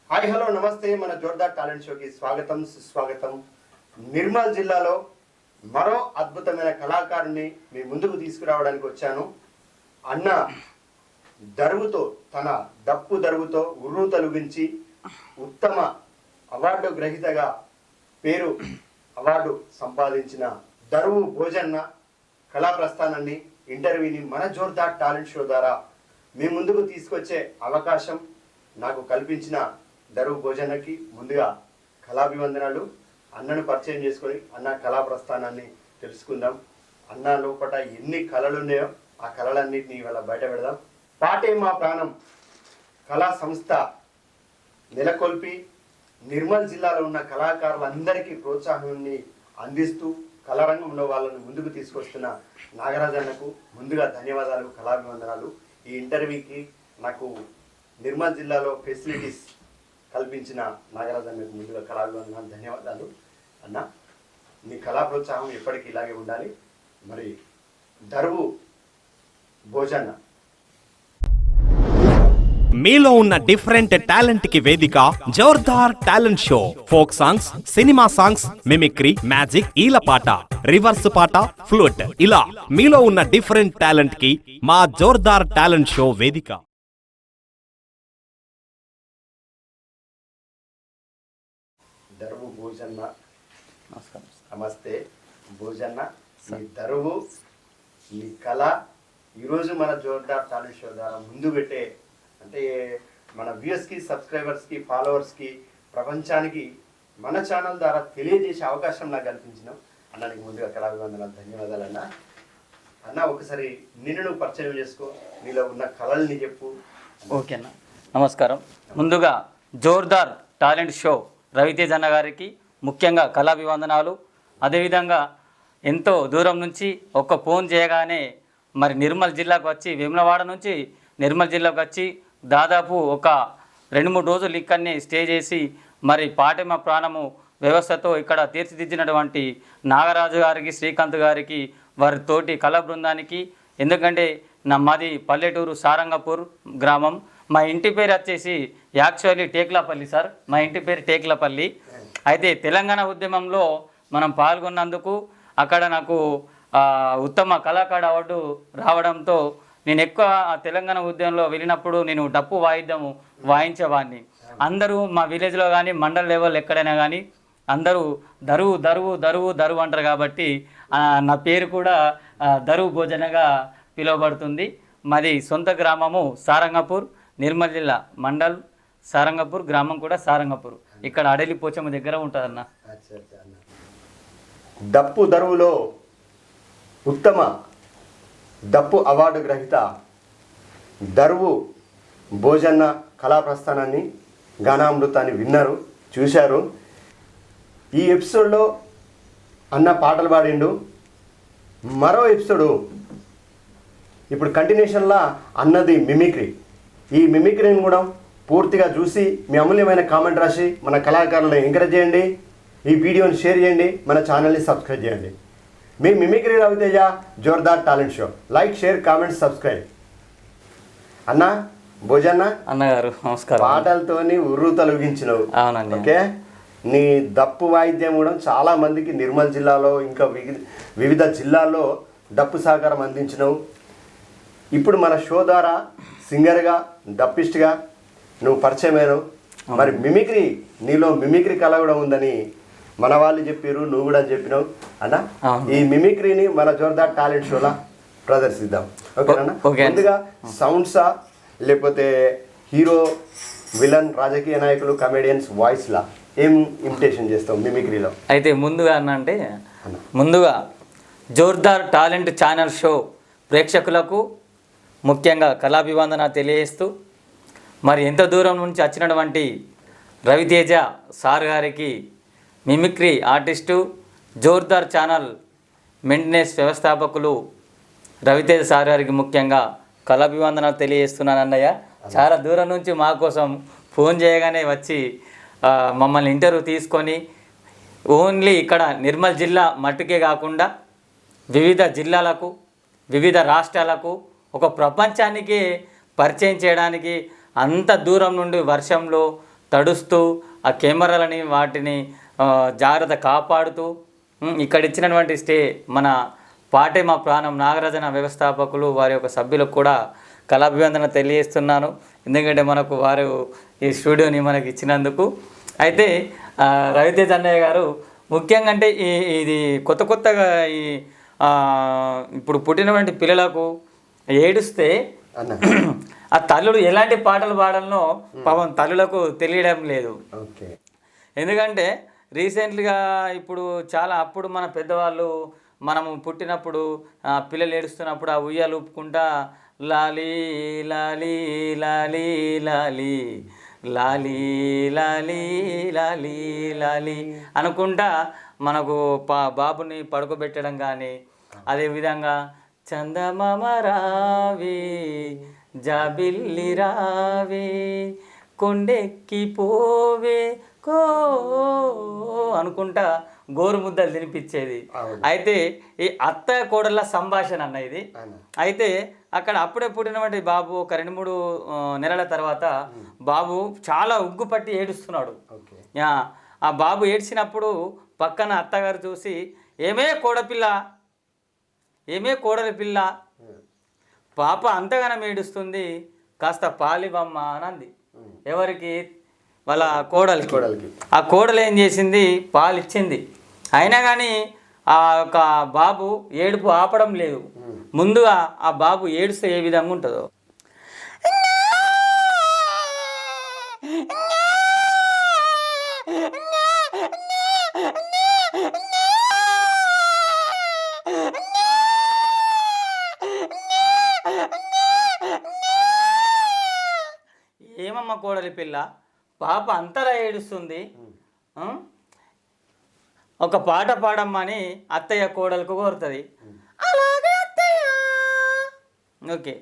Hi hello నమస్తే. మన Jordar talent షోకి స్వాగతం సుస్వాగతం. నిర్మల్ జిల్లాలో మరో అద్భుతమైన కళాకారుని మీ ముందుకు తీసుకురావడానికి వచ్చాను. అన్న దరువుతో, తన డప్పు దరువుతో ఉర్రు తొలగించి ఉత్తమ అవార్డు గ్రహీతగా అవార్డు సంపాదించిన దరువు భోజన్న కళా ప్రస్థానాన్ని, ఇంటర్వ్యూని మన జోర్దార్ టాలెంట్ షో ద్వారా మీ ముందుకు తీసుకొచ్చే అవకాశం నాకు కల్పించిన దరువు భోజనకి ముందుగా కళాభివందనాలు. అన్నను పరిచయం చేసుకొని అన్న కళా ప్రస్థానాన్ని తెలుసుకుందాం. అన్న లోపల ఎన్ని కళలు ఉన్నాయో ఆ కళలన్నింటినీ ఇవాళ బయట పెడదాం. పాటే మా ప్రాణం కళా సంస్థ నెలకొల్పి నిర్మల్ జిల్లాలో ఉన్న కళాకారులందరికీ ప్రోత్సాహాన్ని అందిస్తూ కళారంగంలో వాళ్ళని ముందుకు తీసుకొస్తున్న నాగరాజన్నకు ముందుగా ధన్యవాదాలు, కళాభివందనాలు. ఈ ఇంటర్వ్యూకి నాకు నిర్మల్ జిల్లాలో ఫెసిలిటీస్ కల్పించిన నాగరాజన్నకు ముందుగా కళాభివందనాలు, ధన్యవాదాలు. అన్న, నీ కళా ప్రోత్సాహం ఎప్పటికీ ఇలాగే ఉండాలి. మరి దరువు భోజన్న, మీలో ఉన్న డిఫరెంట్ టాలెంట్ కి వేదిక Jordar talent show. Folk songs, cinema songs, mimicry, magic, ఈలపాట, రివర్స్ పాట, ఫ్లూట్, ఇలా మీలో ఉన్న డిఫరెంట్ టాలెంట్ కి మా జోర్దార్ టాలెంట్ షో వేదిక. దరువు భోజన్న, నమస్తే భోజన్న. నీ దరువు, నీ కళ ఈరోజు మన జోర్దార్ టాలెంట్ షో ద్వారా ముందు పెట్టే, అంటే మన వ్యూయర్స్కి, సబ్స్క్రైబర్స్కి, ఫాలోవర్స్కి, ప్రపంచానికి మన ఛానల్ ద్వారా తెలియజేసే అవకాశం నాకు కల్పించినావు. అన్నానికి ముందుగా కళాభివందనాలు, ధన్యవాదాలు. అన్న ఒకసారి నిన్ను నువ్వు పరిచయం చేసుకో, నీలో ఉన్న కళల్ని చెప్పు. ఓకేనా, నమస్కారం. ముందుగా జోర్దార్ టాలెంట్ షో రవితేజ్ అన్న గారికి ముఖ్యంగా కళాభివందనాలు. అదేవిధంగా ఎంతో దూరం నుంచి ఒక్క ఫోన్ చేయగానే మరి నిర్మల్ జిల్లాకు వచ్చి, వేములవాడ నుంచి నిర్మల్ జిల్లాకు వచ్చి దాదాపు ఒక 2-3 రోజులు ఇక్కడనే స్టే చేసి మరి పాటెమ ప్రాణము వ్యవస్థతో ఇక్కడ తీర్చిదిద్దినటువంటి నాగరాజు గారికి, శ్రీకాంత్ గారికి, వారి తోటి కళా బృందానికి. ఎందుకంటే మాది పల్లెటూరు సారంగపూర్ గ్రామం. మా ఇంటి పేరు వచ్చేసి యాక్చువల్లీ టేక్లపల్లి సార్. మా ఇంటి పేరు టేక్లపల్లి. అయితే తెలంగాణ ఉద్యమంలో మనం పాల్గొన్నందుకు అక్కడ నాకు ఉత్తమ కళాకారు అవార్డు రావడంతో నేను ఎక్కువ తెలంగాణ ఉద్యమంలో వెళ్ళినప్పుడు నేను డప్పు వాయిద్యము వాయించేవాడిని. అందరూ మా విలేజ్లో కానీ మండల్ లెవెల్ ఎక్కడైనా కానీ అందరూ దరువు దరువు దరువు దరువు అంటారు. కాబట్టి నా పేరు కూడా దరువు భోజనగా పిలువబడుతుంది. మాది సొంత గ్రామము సారంగపూర్, నిర్మల్ జిల్లా మండల్ సారంగపూర్, గ్రామం కూడా సారంగపూర్. ఇక్కడ అడలి పోచమ్మ దగ్గర ఉంటుందన్న. డప్పు దరువులో ఉత్తమ డప్పు అవార్డు గ్రహీత దరువు భోజన్న కళా ప్రస్థానాన్ని, గానామృతాన్ని విన్నారు, చూశారు. ఈ ఎపిసోడ్లో అన్న పాటలు పాడిండు. మరో ఎపిసోడు ఇప్పుడు కంటిన్యూషన్లా అన్నది మిమిక్రీ. ఈ మిమిక్రీని కూడా పూర్తిగా చూసి మీ అమూల్యమైన కామెంట్ రాసి మన కళాకారులను ఎంకరేజ్ చేయండి. ఈ వీడియోని షేర్ చేయండి, మన ఛానల్ని సబ్స్క్రైబ్ చేయండి. మీ mimicry Raviteja Jordar talent show. Like, share, comment, subscribe. అన్న భోజన్న అన్నగారు నమస్కారం. పాటలతోని ఉర్రు తొలగించినవు. అవునండి. ఓకే, నీ డప్పు వాయిద్యం కూడా చాలా మందికి నిర్మల్ జిల్లాలో ఇంకా వివిధ జిల్లాల్లో డప్పు సహకారం అందించినవు. ఇప్పుడు మన షో ద్వారా సింగర్గా, డప్పిస్ట్గా నువ్వు పరిచయమైనవు. మరి మిమిక్రీ, నీలో మిమిక్రీ కళ కూడా ఉందని మన వాళ్ళు చెప్పారు, నువ్వు కూడా చెప్పినావు. అన్న ఈ మిమిక్రీని మన జోర్దార్ టాలెంట్ షోలా ప్రదర్శిద్దాం. ఓకేనా? ముందుగా సౌండ్సా లేకపోతే హీరో, విలన్, రాజకీయ నాయకులు, కమెడియన్స్ వాయిస్లా ఏం ఇమిటేషన్ చేస్తావు మిమిక్రీలో? అయితే ముందుగా అంటే ముందుగా జోర్దార్ టాలెంట్ ఛానల్ షో ప్రేక్షకులకు ముఖ్యంగా కళాభివందన తెలియజేస్తూ, మరి ఎంత దూరం నుంచి వచ్చినటువంటి రవితేజ సార్ గారికి, mimicry artist, Jordar channel maintenance వ్యవస్థాపకులు రవితేజ సార్ గారికి ముఖ్యంగా కళాభివందనాలు తెలియజేస్తున్నాను. అన్నయ్య చాలా దూరం నుంచి మా కోసం ఫోన్ చేయగానే వచ్చి మమ్మల్ని ఇంటర్వ్యూ తీసుకొని ఓన్లీ ఇక్కడ నిర్మల్ జిల్లా మట్టుకే కాకుండా వివిధ జిల్లాలకు, వివిధ రాష్ట్రాలకు, ఒక ప్రపంచానికి పరిచయం చేయడానికి అంత దూరం నుండి వర్షంలో తడుస్తూ ఆ కెమెరాలని వాటిని జాగ్రత్త కాపాడుతూ ఇక్కడ ఇచ్చినటువంటి స్టే మన పాటే మా ప్రాణం నాగరాజన వ్యవస్థాపకులు వారి యొక్క సభ్యులకు కూడా కళాభివందన తెలియజేస్తున్నాను. ఎందుకంటే మనకు వారు ఈ స్టూడియోని మనకి ఇచ్చినందుకు. అయితే రవితేజ్ అన్నయ్య గారు ముఖ్యంగా అంటే ఇది కొత్తగా ఈ ఇప్పుడు పుట్టినటువంటి పిల్లలకు ఏడుస్తే ఆ తల్లులు ఎలాంటి పాటలు పాడాలనో పాపం తల్లులకు తెలియడం లేదు. ఎందుకంటే రీసెంట్గా ఇప్పుడు చాలా అప్పుడు మన పెద్దవాళ్ళు మనము పుట్టినప్పుడు పిల్లలు ఏడుస్తున్నప్పుడు ఆ ఉయ్యాలు ఊపుకుంటా లాలీ లాలీ లాలీ లాలీ లాలీ లాలీ లాలీ లాలీ అనుకుంటా మనకు బాబుని పడుకోబెట్టడం కానీ, అదేవిధంగా చందమామ రావే జాబిల్లి రావే కొండెక్కి పోవే కో అనుకుంటా గోరు ముద్దలు తినిపించేది. అయితే ఈ అత్త కోడళ్ళ సంభాషణ అన్న ఇది. అయితే అక్కడ అప్పుడే పుట్టినటువంటి బాబు ఒక 2-3 నెలల తర్వాత బాబు చాలా ఉగ్గుపట్టి ఏడుస్తున్నాడు. ఆ బాబు ఏడ్చినప్పుడు పక్కన అత్తగారు చూసి ఏమే కోడలి పిల్ల పాప అంతగానం ఏడుస్తుంది, కాస్త పాలివమ్మ అని అంది. ఎవరికి? వాళ్ళ కోడలికి. ఆ కోడలు ఏం చేసింది? పాలు ఇచ్చింది. అయినా కానీ ఆ యొక్క బాబు ఏడుపు ఆపడం లేదు. ముందుగా ఆ బాబు ఏడుస్తే ఏ విధంగా ఉంటుందో ఏమమ్మ కోడలి పిల్ల పాప అంతలా ఏడుస్తుంది, ఒక పాట పాడమ్మని అత్తయ్య కోడలకు కోరుతుంది. అలాగే అత్తయ్య. ఓకే.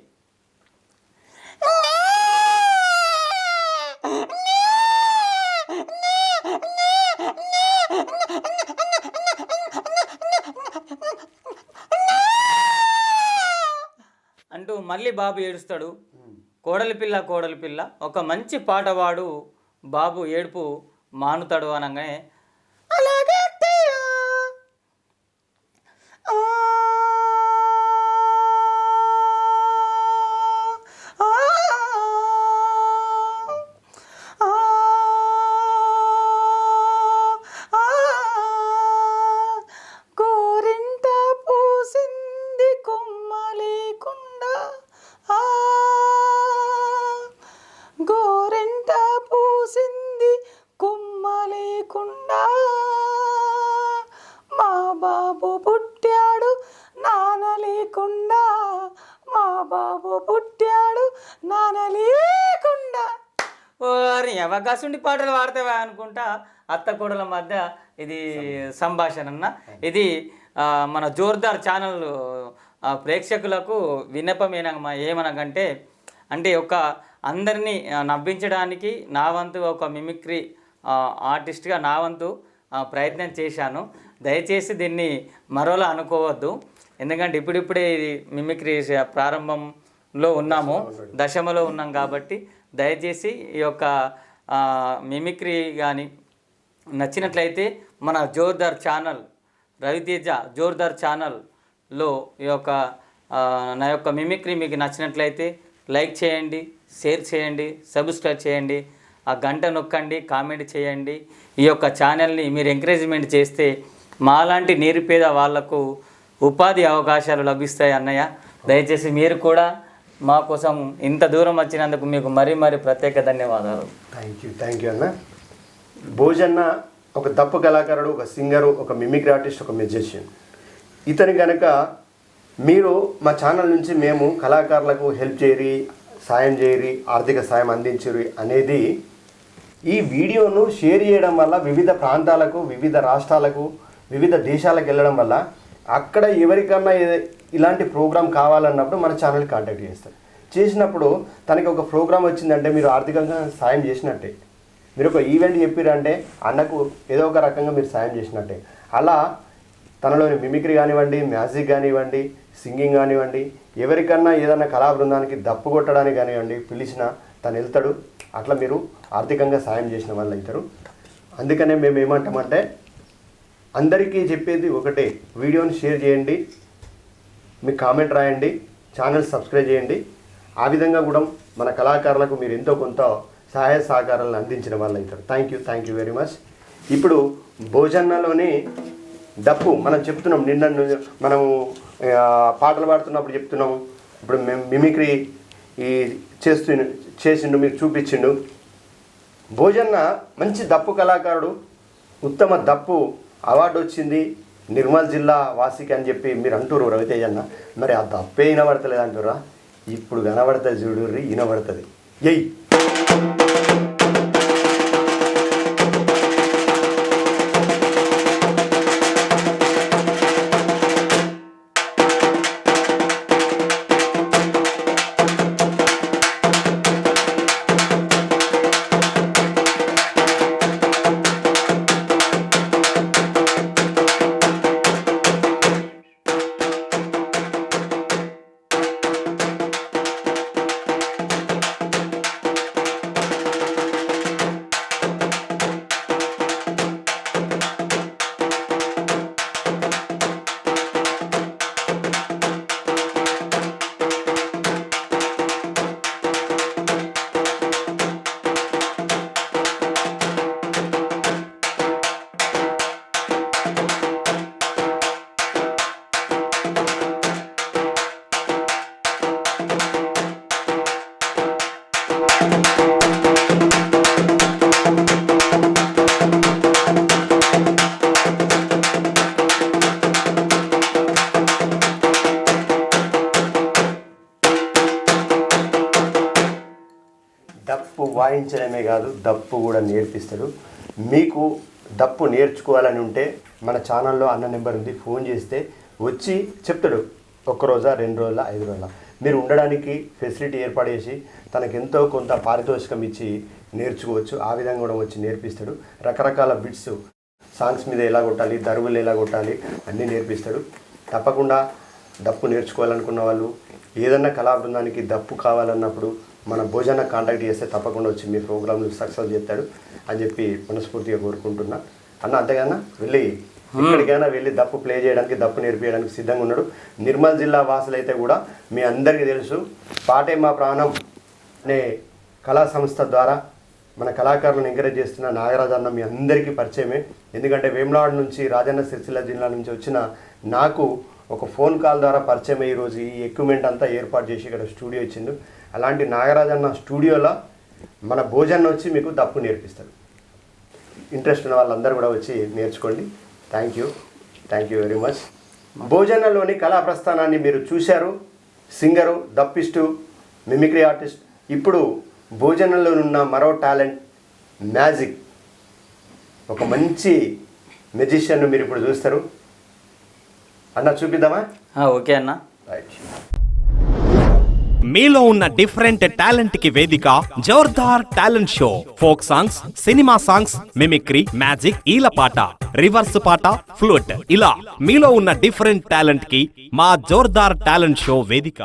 అంటూ మళ్ళీ బాబు ఏడుస్తాడు. కోడలి పిల్ల ఒక మంచి పాట పాడు, బాబు ఏడుపు మానుతాడు అనగానే అలాగే అత్తయ్య. గోరింట పూసింది కొమ్మ లేకుండా, గోరింట పూసింది కొమ్మ లేకుండా, మా బాబు పుట్టాడు నాన్న లేకుండా, మా బాబు పుట్టాడు నాన్న లేకుండా. ఓరి అవకాశం పాటలు పాడతావా అనుకుంటా అత్త కోడల మధ్య ఇది సంభాషణ అన్న. ఇది మన జోర్దార్ ఛానల్ ప్రేక్షకులకు విన్నపం ఏమనగంటే, అంటే ఒక అందరినీ నవ్వించడానికి నా వంతు ఒక మిమిక్రీ ఆర్టిస్ట్గా నా వంతు ప్రయత్నం చేశాను. దయచేసి దీన్ని మరోలా అనుకోవద్దు. ఎందుకంటే ఇప్పుడిప్పుడే ఇది మిమిక్రీ ప్రారంభంలో ఉన్నాము, దశమలో ఉన్నాం కాబట్టి దయచేసి ఈ యొక్క మిమిక్రీ కానీ నచ్చినట్లయితే మన జోర్దార్ ఛానల్ రవితేజ జోర్దార్ ఛానల్లో ఈ యొక్క నా యొక్క మిమిక్రీ మీకు నచ్చినట్లయితే లైక్ చేయండి, షేర్ చేయండి, సబ్స్క్రైబ్ చేయండి, ఆ గంట నొక్కండి, కామెంట్ చేయండి. ఈ యొక్క ఛానల్ని మీరు ఎంకరేజ్మెంట్ చేస్తే మాలాంటి నిరుపేద వాళ్లకు ఉపాధి అవకాశాలు లభిస్తాయి అన్నయ్య. దయచేసి మీరు కూడా మా కోసం ఇంత దూరం వచ్చినందుకు మీకు మరీ ప్రత్యేక ధన్యవాదాలు. థ్యాంక్ యూ అన్న. భోజన్న ఒక దప్పు కళాకారుడు, ఒక సింగరు, ఒక మిమిక్రీ ఆర్టిస్ట్, ఒక మ్యూజిషియన్. ఇతని కనుక మీరు మా ఛానల్ నుంచి మేము కళాకారులకు హెల్ప్ చేయరి, సాయం చేయరి, ఆర్థిక సాయం అందించరి అనేది ఈ వీడియోను షేర్ చేయడం వల్ల వివిధ ప్రాంతాలకు, వివిధ రాష్ట్రాలకు, వివిధ దేశాలకు వెళ్ళడం వల్ల అక్కడ ఎవరికన్నా ఇలాంటి ప్రోగ్రాం కావాలన్నప్పుడు మన ఛానల్కి కాంటాక్ట్ చేస్తారు. చేసినప్పుడు తనకి ఒక ప్రోగ్రాం వచ్చిందంటే మీరు ఆర్థికంగా సాయం చేసినట్టే. మీరు ఒక ఈవెంట్ చెప్పారంటే అన్నకు ఏదో ఒక రకంగా మీరు సాయం చేసినట్టే. అలా తనలోని మిమిక్రీ కానివ్వండి, మ్యాజిక్ కానివ్వండి, సింగింగ్ కానివ్వండి, ఎవరికన్నా ఏదైనా కళా బృందానికి దప్పు కొట్టడానికి కానివ్వండి పిలిచినా తను వెళ్తాడు. అట్లా మీరు ఆర్థికంగా సాయం చేసిన వాళ్ళు అవుతారు. అందుకనే మేము ఏమంటామంటే అందరికీ చెప్పేది ఒకటే, వీడియోని షేర్ చేయండి, మీ కామెంట్ రాయండి, ఛానల్ సబ్స్క్రైబ్ చేయండి. ఆ విధంగా కూడా మన కళాకారులకు మీరు ఎంతో కొంత సహాయ సహకారాలను అందించిన వాళ్ళు అవుతారు. Thank you very much. ఇప్పుడు భోజనంలోని డప్పు మనం చెప్తున్నాం, నిన్న మనము పాటలు పాడుతున్నప్పుడు చెప్తున్నాము. ఇప్పుడు మేము మిమిక్రీ ఈ చేసిండు, మీకు చూపించిండు. భోజన్న మంచి దప్పు కళాకారుడు, ఉత్తమ దప్పు అవార్డు వచ్చింది నిర్మల్ జిల్లా వాసికి అని చెప్పి మీరు అంటారు రవితేజ్ అన్న. మరి ఆ దప్పే వినబడతలేదు అంటారా? ఇప్పుడు కనబడుతుంది చూడుర్రి, వినబడుతుంది. ఎయ్ దప్పు వాయించడమే కాదు, దప్పు కూడా నేర్పిస్తాడు. మీకు దప్పు నేర్చుకోవాలని ఉంటే మన ఛానల్లో అన్న నెంబర్ ఉంది, ఫోన్ చేస్తే వచ్చి చెప్తాడు. 1 రోజా 2 రోజుల 5 రోజుల మీరు ఉండడానికి ఫెసిలిటీ ఏర్పాటు చేసి తనకు ఎంతో కొంత పారితోషికం ఇచ్చి నేర్చుకోవచ్చు. ఆ విధంగా కూడా వచ్చి నేర్పిస్తాడు. రకరకాల బిట్స్, సాంగ్స్ మీద ఎలా కొట్టాలి, దరువులు ఎలా కొట్టాలి అన్నీ నేర్పిస్తాడు. తప్పకుండా దప్పు నేర్చుకోవాలనుకున్న వాళ్ళు, ఏదన్నా కళా బృందానికి దప్పు కావాలన్నప్పుడు మన భోజన కాంటాక్ట్ చేస్తే తప్పకుండా వచ్చి మీ ప్రోగ్రామ్ను సక్సెస్ చేస్తాడు అని చెప్పి మనస్ఫూర్తిగా కోరుకుంటున్నా. అన్న అంతేగానా వెళ్ళి ఎక్కడికైనా వెళ్ళి దప్పు ప్లే చేయడానికి, దప్పు నేర్పించడానికి సిద్ధంగా ఉన్నాడు. నిర్మల్ జిల్లా వాసులైతే కూడా మీ అందరికీ తెలుసు, పాటే మా ప్రాణం అనే కళా సంస్థ ద్వారా మన కళాకారులను ఎంకరేజ్ చేస్తున్న నాగరాజు అన్న మీ అందరికీ పరిచయమే. ఎందుకంటే వేములవాడ నుంచి, రాజన్న సిరిసిల్ల జిల్లా నుంచి వచ్చిన నాకు ఒక ఫోన్ కాల్ ద్వారా పరిచయం అయ్యి ఈరోజు ఈ ఎక్విప్మెంట్ అంతా ఏర్పాటు చేసి ఇక్కడ స్టూడియో ఇచ్చిండు. అలాంటి నాగరాజు అన్న స్టూడియోలో మన భోజనం వచ్చి మీకు దప్పు నేర్పిస్తాడు. ఇంట్రెస్ట్ ఉన్న వాళ్ళందరూ కూడా వచ్చి నేర్చుకోండి. Thank you very much. భోజనంలోని కళా ప్రస్థానాన్ని మీరు చూశారు. సింగరు, దప్పిస్టు, మిమిక్రీ ఆర్టిస్ట్. ఇప్పుడు భోజనంలో ఉన్న మరో టాలెంట్ మ్యాజిక్, ఒక మంచి మెజిషియన్ను మీరు ఇప్పుడు చూస్తారు. అన్న చూపిద్దామా? ఓకే అన్న. రైట్. మీలో ఉన్న డిఫరెంట్ టాలెంట్ కి వేదిక Jordar talent show. Folk songs, cinema songs, mimicry, magic, ఈలపాట, రివర్స్ పాట, ఫ్లూట్, ఇలా మీలో ఉన్న డిఫరెంట్ టాలెంట్ కి మా జోర్దార్ టాలెంట్ షో వేదిక.